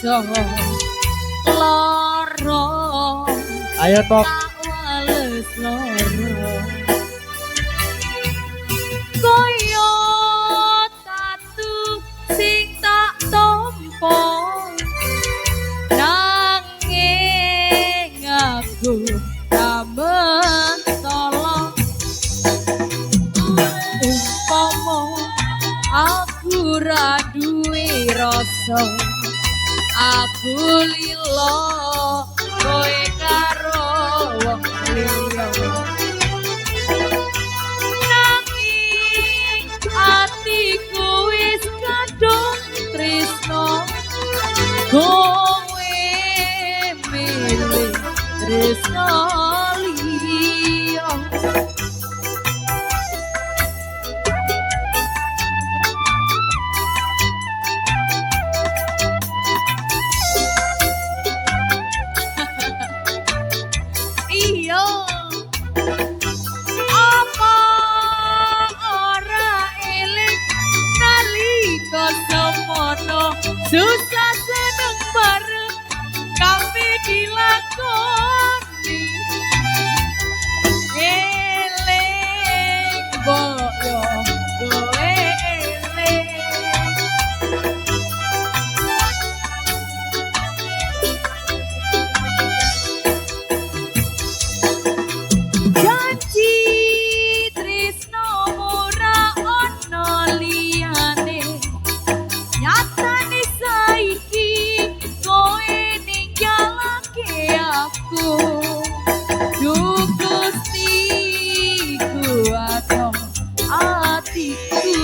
rasa lara ayo tok wales lara koyo tatu sing tak tompo nanging aku tamen tolong umpama aku ra duwe rasa aku lilo kowe karo wong liya nanging atiku wis kadung tresno kowe milih tresno liya iya apa ora eling nalika semono susah seneng bareng kabeh dilakoni eling boyo kowe eling janji tresno ora ono liyane nyatane saiki kowe ninggalake aku duh Gusti kuatno atiku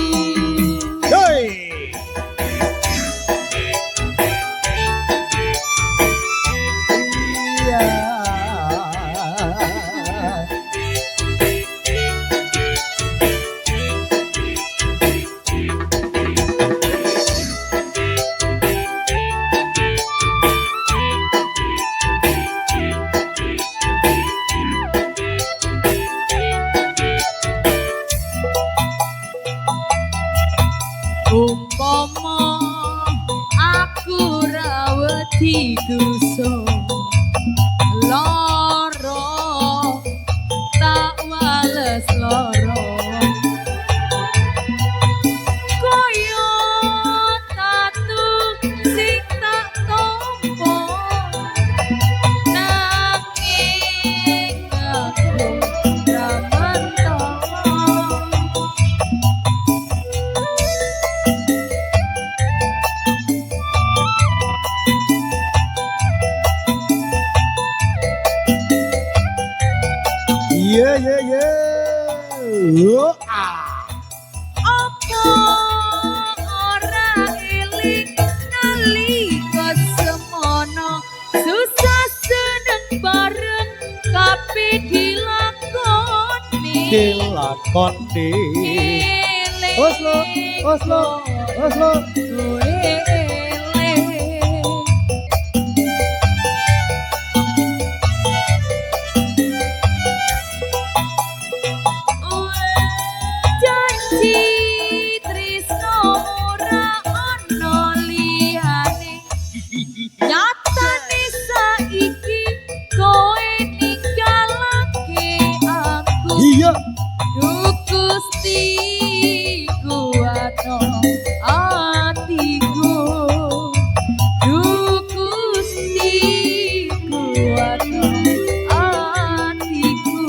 Yoi. Iya. umpama aku ra wedi dosa lara tak wales lara koyo tatu sing tak tompo nanging aku ra mentol Iya iya iya. apa ora eling nalika semono susah seneng bareng kabeh dilakoni Dilakoni. eling Oslo, Oslo, Oslo. kowe eling janji tresno ora ono liyane nyatane saiki kowe ninggalake aku Iya. duh Gusti kuatno atiku duh Gusti kuatno atiku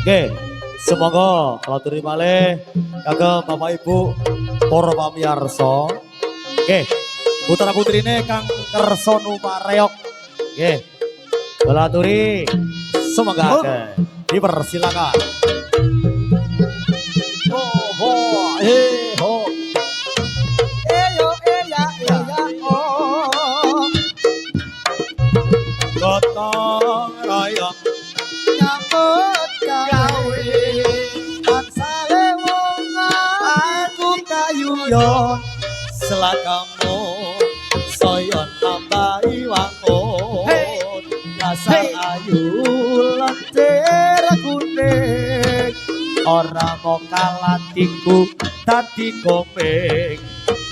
Oke, semoga kalau terima malih kagem Bapak Ibu para pamirsa. Oke, putra putrine Kang Kerso Numareok. Oke. Kula aturi semoga dipersilakan. Ho ho ho. Eyo eya eya oh Gotong royong nyambut gawe tansale wong aku kayuyon selakamu soyon nambahi wangun rasa ayu ora mau kalatiku dadi komeng.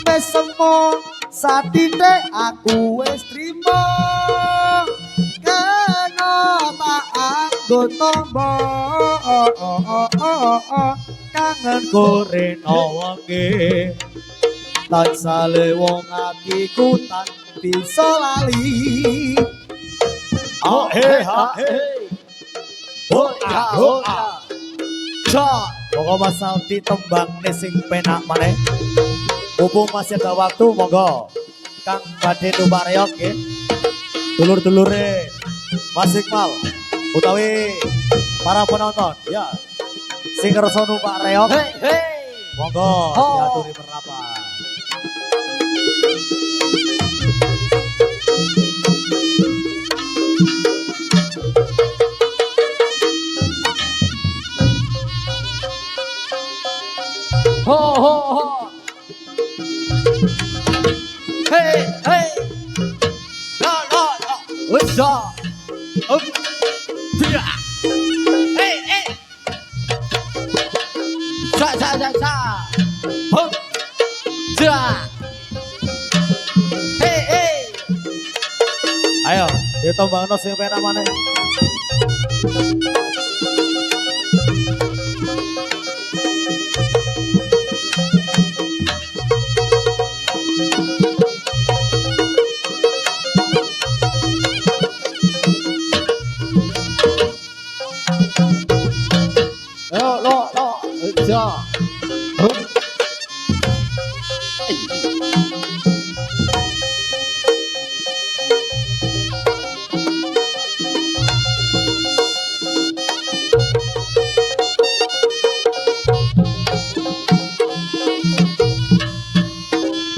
Wis semo satine aku wis trimo kena tak anggo tombo Kangen koreno wengi tansah wong atiku tan bisa lali oh he ha he oh ah oh ah cha pokok masal ditembang sing penak maneh mumpung masih ada waktu monggo Kang badhe numpak reog nggih dulur-dulure Mas Iqbal utawi para penonton ya sing kersa numpak reog monggo diaturi perapat. ho ho ho hey hey la la la usa up tia hey hey sa sa sa sa ho tia hey hey Ayo ditembangno sing penak maneh. lo lo lo usa up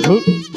Huh?